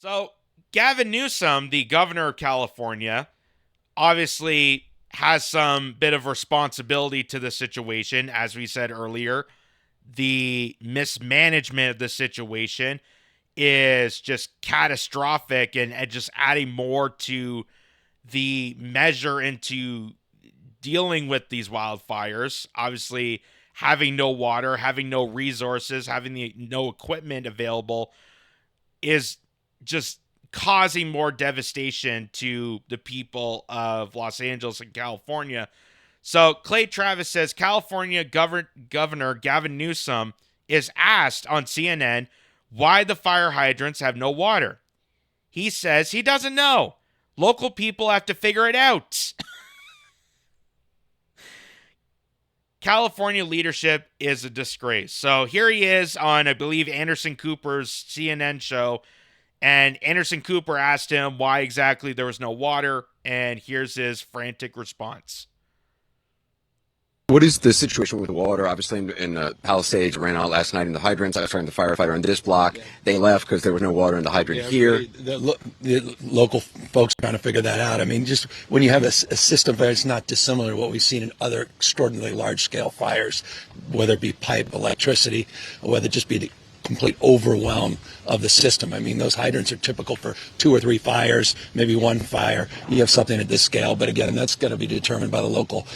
So, Gavin Newsom, the governor of California, obviously has some bit of responsibility to the situation. As we said earlier, the mismanagement of the situation is just catastrophic and just adding more to the measure into dealing with these wildfires. Obviously, having no water, having no resources, having no equipment available is just causing more devastation to the people of Los Angeles and California. So Clay Travis says California Governor Gavin Newsom is asked on CNN why the fire hydrants have no water. He says he doesn't know. Local people have to figure it out. California leadership is a disgrace. So here he is on, I believe, Anderson Cooper's CNN show. And Anderson Cooper asked him why exactly there was no water. And here's his frantic response. What is the situation with the water? Obviously, in Palisades, ran out last night in the hydrants. I was talking to the firefighter on this block. They left because there was no water in the hydrant here. The local folks trying to figure that out. I mean, just when you have a system that's not dissimilar to what we've seen in other extraordinarily large-scale fires, whether it be pipe, electricity, or whether it just be the complete overwhelm of the system. I mean, those hydrants are typical for 2 or 3 fires, maybe 1 fire. You have something at this scale, but again, that's going to be determined by the local.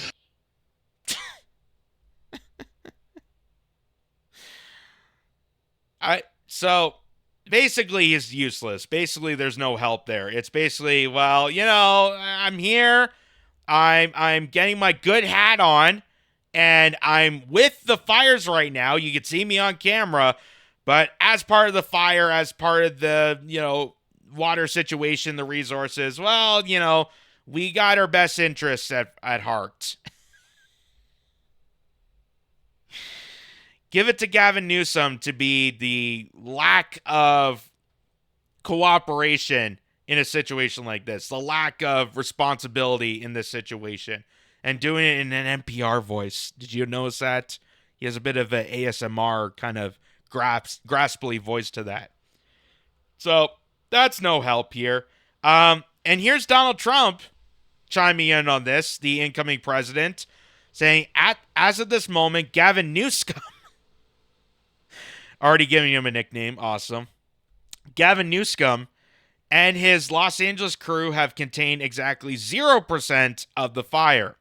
So basically he's useless. Basically there's no help there. It's basically, well, I'm here. I'm getting my good hat on and I'm with the fires right now. You can see me on camera, but as part of the fire, as part of the, water situation, the resources, well, we got our best interests at heart. Give it to Gavin Newsom to be the lack of cooperation in a situation like this, the lack of responsibility in this situation, and doing it in an NPR voice. Did you notice that? He has a bit of an ASMR kind of grasply voice to that. So that's no help here. And here's Donald Trump chiming in on this, the incoming president, saying, as of this moment, Gavin Newsom, already giving him a nickname. Awesome. Gavin Newsom and his Los Angeles crew have contained exactly 0% of the fire.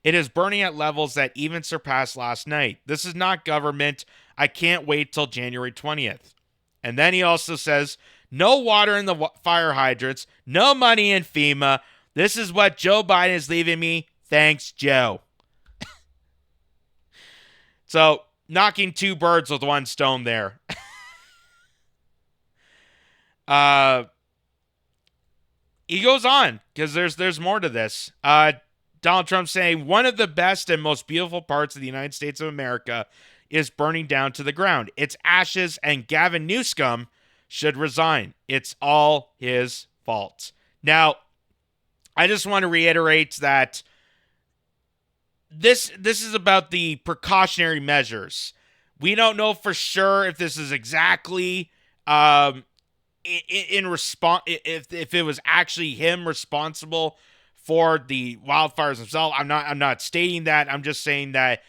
It is burning at levels that even surpassed last night. This is not government. I can't wait till January 20th. And then he also says, no water in the fire hydrants, no money in FEMA. This is what Joe Biden is leaving me. Thanks, Joe. So, knocking 2 birds with 1 stone there. He goes on because there's more to this. Donald Trump saying one of the best and most beautiful parts of the United States of America is burning down to the ground. It's ashes, and Gavin Newsom should resign. It's all his fault. Now, I just want to reiterate that this is about the precautionary measures. We don't know for sure if this is exactly in response, if it was actually him responsible for the wildfires themselves. I'm not stating that. I'm just saying that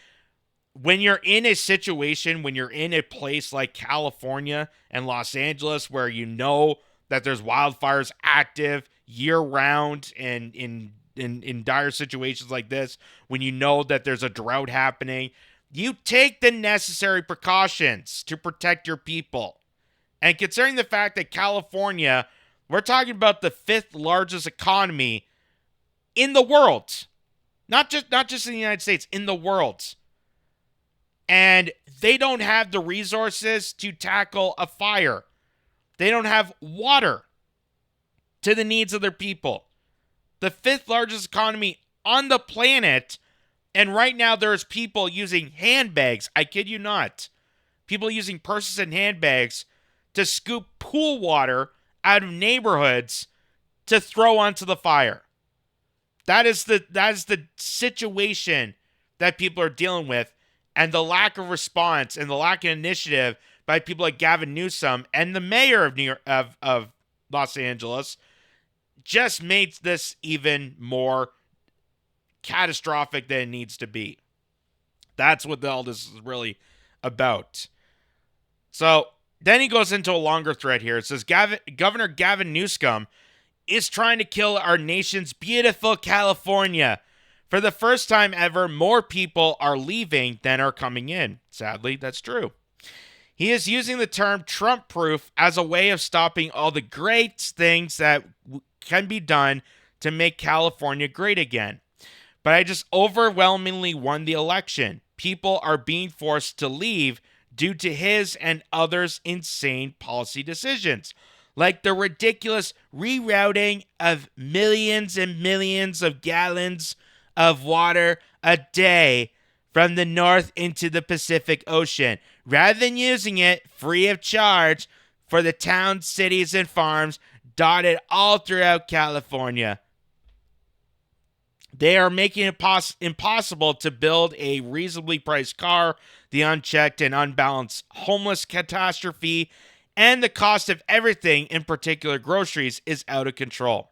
when you're in a situation, when you're in a place like California and Los Angeles, where you know that there's wildfires active year round and in dire situations like this, when you know that there's a drought happening, you take the necessary precautions to protect your people. And considering the fact that California, we're talking about the 5th largest economy in the world, not just in the United States, in the world. And they don't have the resources to tackle a fire. They don't have water to the needs of their people. The 5th largest economy on the planet, and right now there's people using handbags, I kid you not, people using purses and handbags to scoop pool water out of neighborhoods to throw onto the fire. That is the situation that people are dealing with, and the lack of response and the lack of initiative by people like Gavin Newsom and the mayor of Los Angeles just makes this even more catastrophic than it needs to be. That's what all this is really about. So then he goes into a longer thread here. It says Governor Gavin Newsom is trying to kill our nation's beautiful California. For the first time ever, more people are leaving than are coming in. Sadly, that's true. He is using the term Trump-proof as a way of stopping all the great things that can be done to make California great again. But I just overwhelmingly won the election. People are being forced to leave due to his and others' insane policy decisions, like the ridiculous rerouting of millions and millions of gallons of water a day from the north into the Pacific Ocean, rather than using it free of charge for the towns, cities, and farms dotted all throughout California. They are making it impossible to build a reasonably priced car, the unchecked and unbalanced homeless catastrophe, and the cost of everything, in particular groceries, is out of control.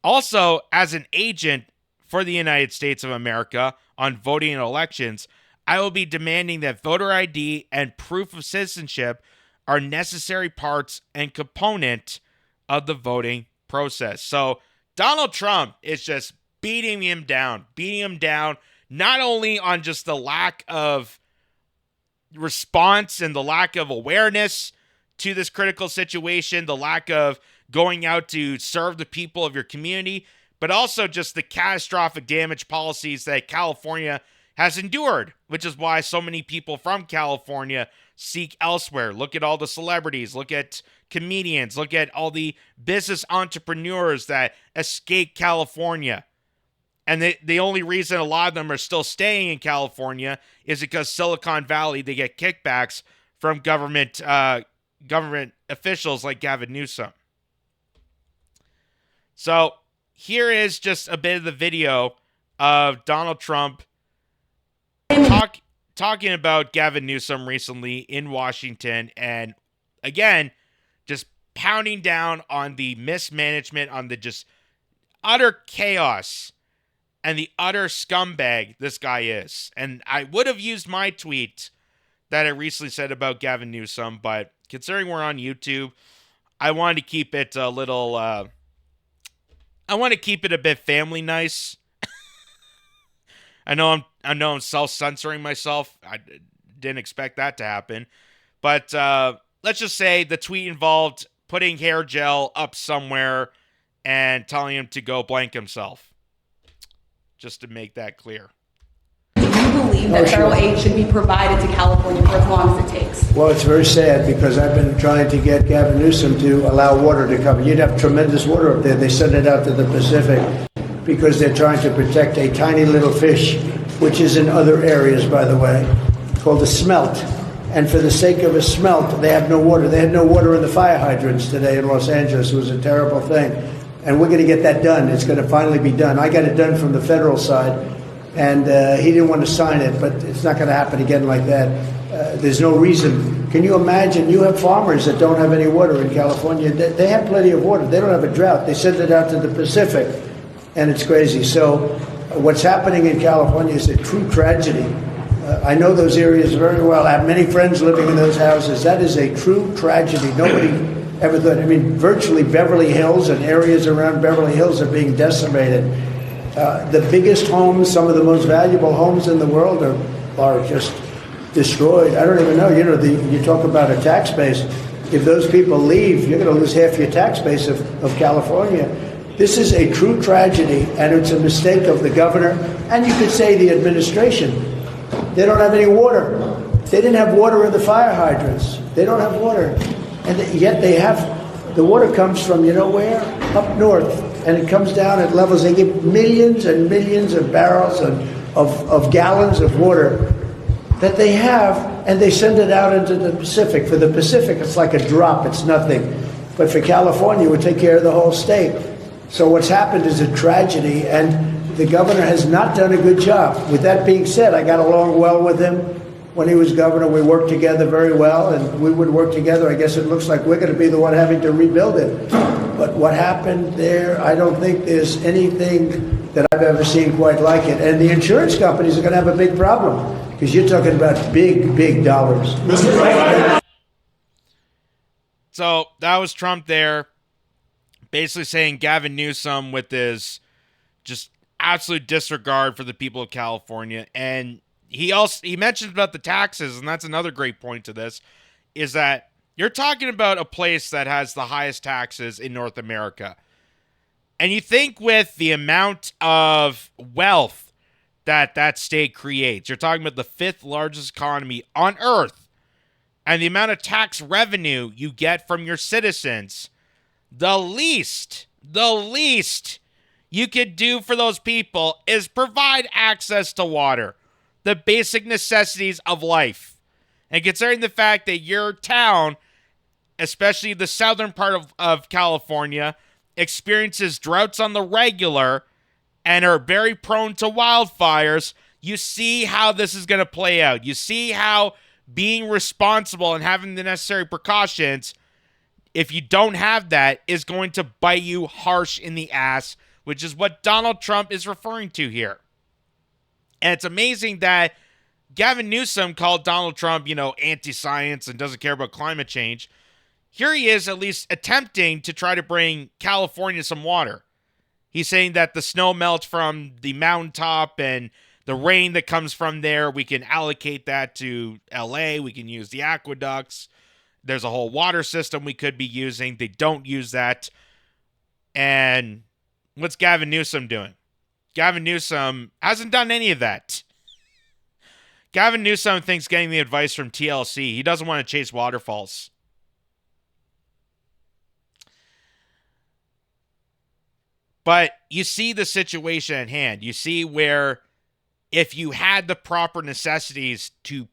Also, as an agent for the United States of America on voting in elections, I will be demanding that voter ID and proof of citizenship are necessary parts and component of the voting process. So Donald Trump is just beating him down, not only on just the lack of response and the lack of awareness to this critical situation, the lack of going out to serve the people of your community, but also just the catastrophic damage policies that California has endured, which is why so many people from California seek elsewhere. Look at all the celebrities, look at comedians, look at all the business entrepreneurs that escape California. And the only reason a lot of them are still staying in California is because Silicon Valley, they get kickbacks from government officials like Gavin Newsom. So here is just a bit of the video of Donald Trump talking about Gavin Newsom recently in Washington, and again, just pounding down on the mismanagement, on the just utter chaos and the utter scumbag this guy is. And I would have used my tweet that I recently said about Gavin Newsom, but considering we're on YouTube, I wanted to keep it a little, I want to keep it a bit family nice. I know I'm self-censoring myself. I didn't expect that to happen. But let's just say the tweet involved putting hair gel up somewhere and telling him to go blank himself. Just to make that clear. Do you believe that federal aid should be provided to California for as long as it takes? Well, it's very sad because I've been trying to get Gavin Newsom to allow water to come. You'd have tremendous water up there. They send it out to the Pacific because they're trying to protect a tiny little fish, which is in other areas, by the way, called a smelt. And for the sake of a smelt, they have no water. They had no water in the fire hydrants today in Los Angeles. It was a terrible thing. And we're going to get that done. It's going to finally be done. I got it done from the federal side, and he didn't want to sign it, but it's not going to happen again like that. There's no reason. Can you imagine? You have farmers that don't have any water in California. They have plenty of water. They don't have a drought. They send it out to the Pacific, and it's crazy. So what's happening in California is a true tragedy. I know those areas very well. I have many friends living in those houses. That is a true tragedy. Nobody ever thought. I mean, virtually Beverly Hills and areas around Beverly Hills are being decimated. The biggest homes, some of the most valuable homes in the world are just destroyed. I don't even know. You talk about a tax base. If those people leave, you're going to lose half your tax base of California. This is a true tragedy, and it's a mistake of the governor, and you could say the administration. They don't have any water. They didn't have water in the fire hydrants. They don't have water. And yet they have, the water comes from, you know where? Up north. And it comes down at levels, they give millions and millions of barrels of gallons of water that they have, and they send it out into the Pacific. For the Pacific, it's like a drop, it's nothing. But for California, it would take care of the whole state. So what's happened is a tragedy, and the governor has not done a good job. With that being said, I got along well with him. When he was governor, we worked together very well, and we would work together. I guess it looks like we're going to be the one having to rebuild it. what happened there, I don't think there's anything that I've ever seen quite like it. And the insurance companies are going to have a big problem because you're talking about big, big dollars. So that was Trump there, basically saying Gavin Newsom with his just absolute disregard for the people of California. And he mentions about the taxes, and that's another great point to this, is that you're talking about a place that has the highest taxes in North America. And you think with the amount of wealth that state creates, you're talking about the 5th largest economy on earth, and the amount of tax revenue you get from your citizens, the least you could do for those people is provide access to water, the basic necessities of life. And considering the fact that your town, especially the southern part of California, experiences droughts on the regular and are very prone to wildfires, you see how this is going to play out. You see how being responsible and having the necessary precautions, if you don't have that, is going to bite you harsh in the ass, which is what Donald Trump is referring to here. And it's amazing that Gavin Newsom called Donald Trump, anti-science and doesn't care about climate change. Here he is at least attempting to try to bring California some water. He's saying that the snow melts from the mountaintop and the rain that comes from there, we can allocate that to LA. We can use the aqueducts. There's a whole water system we could be using. They don't use that. And what's Gavin Newsom doing? Gavin Newsom hasn't done any of that. Gavin Newsom thinks getting the advice from TLC. He doesn't want to chase waterfalls. But you see the situation at hand. You see where if you had the proper necessities to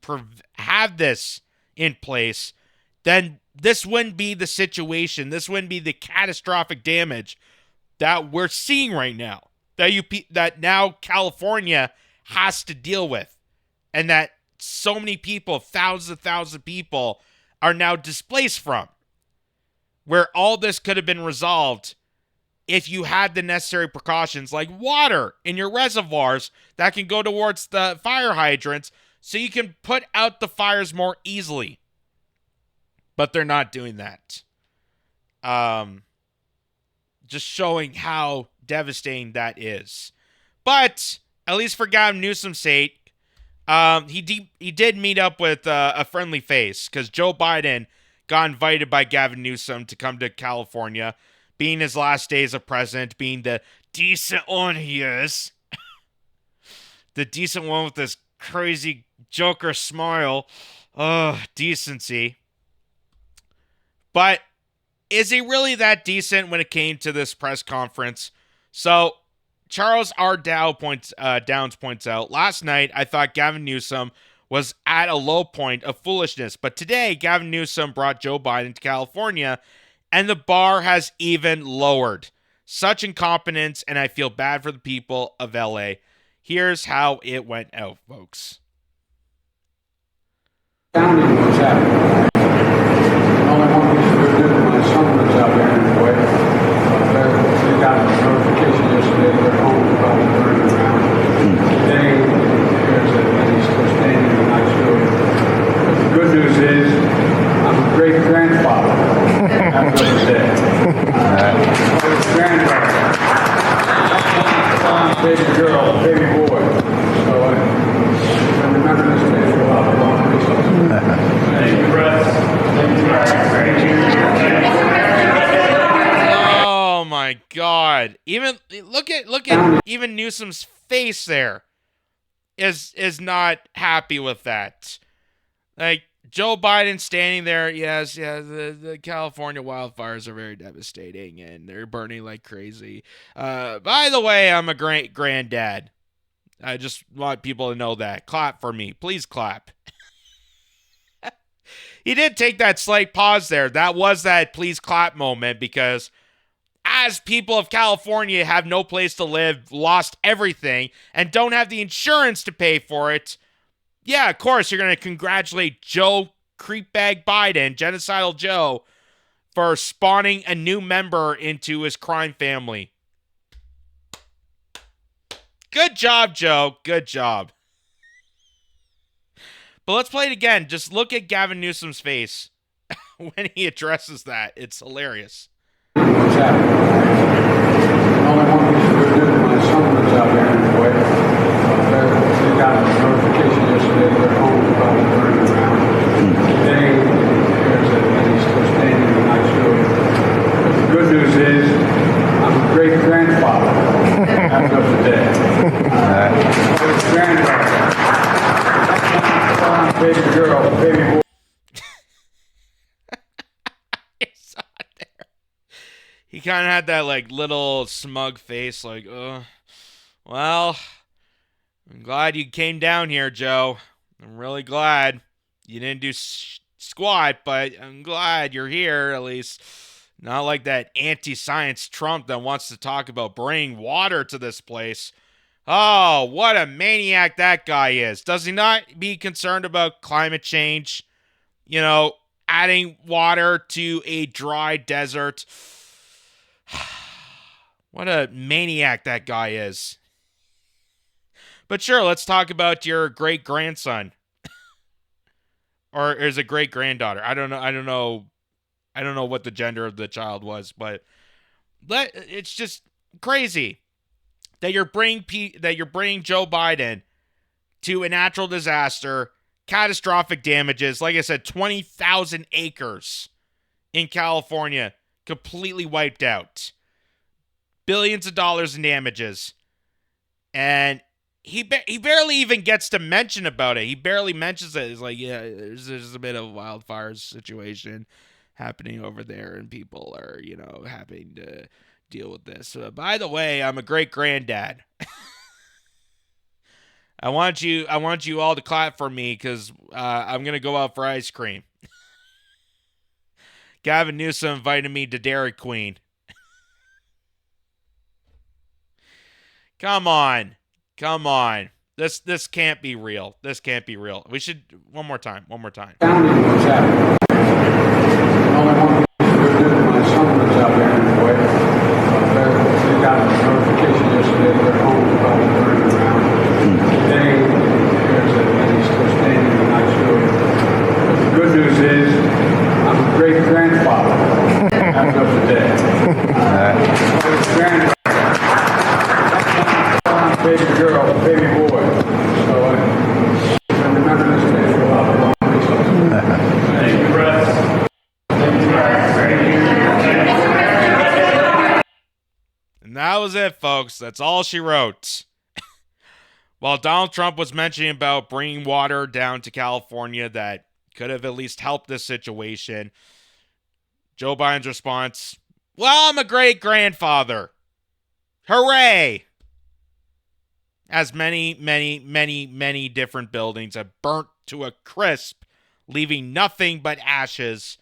have this in place, then this wouldn't be the situation. This wouldn't be the catastrophic damage that we're seeing right now, that now California has to deal with, and that so many people, thousands of people, are now displaced from, where all this could have been resolved if you had the necessary precautions like water in your reservoirs that can go towards the fire hydrants so you can put out the fires more easily. But they're not doing that. Just showing how devastating that is. But at least for Gavin Newsom's sake, he did meet up with a friendly face, because Joe Biden got invited by Gavin Newsom to come to California, being his last day as a president, being the decent one he is. The decent one with this crazy Joker smile. Oh, decency. But is he really that decent when it came to this press conference? So Charles R. Downs points out, last night I thought Gavin Newsom was at a low point of foolishness, but today Gavin Newsom brought Joe Biden to California, and the bar has even lowered. Such incompetence, and I feel bad for the people of LA. Here's how it went out, folks. Founding what's happening. Only one piece of good news, my son lives out there anyway. They got a notification yesterday that their home is probably burning around. Today, there's he's still standing in a nice building. But the good news is, I'm a great grandfather. After the day. Grandfather. Son, baby girl, baby boy. So I remember this day for a lot of long reasons. Thank you, Russ. Oh my God! Even look at even Newsom's face there is not happy with that. Like Joe Biden standing there, yes, the California wildfires are very devastating and they're burning like crazy. By the way, I'm a great granddad. I just want people to know that. Clap for me. Please clap. He did take that slight pause there. That was that please clap moment, because as people of California have no place to live, lost everything, and don't have the insurance to pay for it, yeah, of course, you're going to congratulate Joe Creepbag Biden, Genocidal Joe, for spawning a new member into his crime family. Good job, Joe. Good job. But let's play it again. Just look at Gavin Newsom's face when he addresses that. It's hilarious. What's happening? Only one piece of good news, my son lives out here anyway. They got a notification yesterday that their home is about to burn down. Today, there's a lady still standing in my story. But the good news is, I'm a great-grandfather as of today. Great-granddaughter. Baby girl, baby boy. He kind of had that like little smug face, like, well, I'm glad you came down here, Joe. I'm really glad you didn't do squat, but I'm glad you're here at least. Not like that anti-science Trump that wants to talk about bringing water to this place. Oh, what a maniac that guy is. Does he not be concerned about climate change? You know, adding water to a dry desert. What a maniac that guy is. But sure, let's talk about your great-grandson. Or is it great-granddaughter? I don't know what the gender of the child was, but it's just crazy that you're bringing Joe Biden to a natural disaster, catastrophic damages. Like I said, 20,000 acres in California completely wiped out. Billions of dollars in damages. And he barely even gets to mention about it. He barely mentions it. He's like, yeah, there's a bit of a wildfires situation happening over there, and people are, having to deal with this. By the way, I'm a great-granddad. I want you all to clap for me because I'm going to go out for ice cream. Gavin Newsom invited me to Dairy Queen. Come on. This can't be real. This can't be real. We should one more time. What's happening? Only one piece of good news, my son lives out here anyway. They got a notification yesterday that their home is about to burn down. Today, there's a lady still standing in my story. But the good news is, I'm a great-grandfather as of today. Great-granddaughter. Baby girl, baby boy. So I remember this day for a lot of reasons. Thank you, Russ. And that was it, folks. That's all she wrote. While Donald Trump was mentioning about bringing water down to California that could have at least helped this situation, Joe Biden's response, well, I'm a great-grandfather. Hooray! As many, many, many, many different buildings have burnt to a crisp, leaving nothing but ashes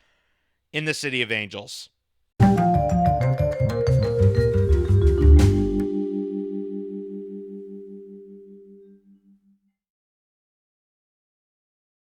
in the City of Angels.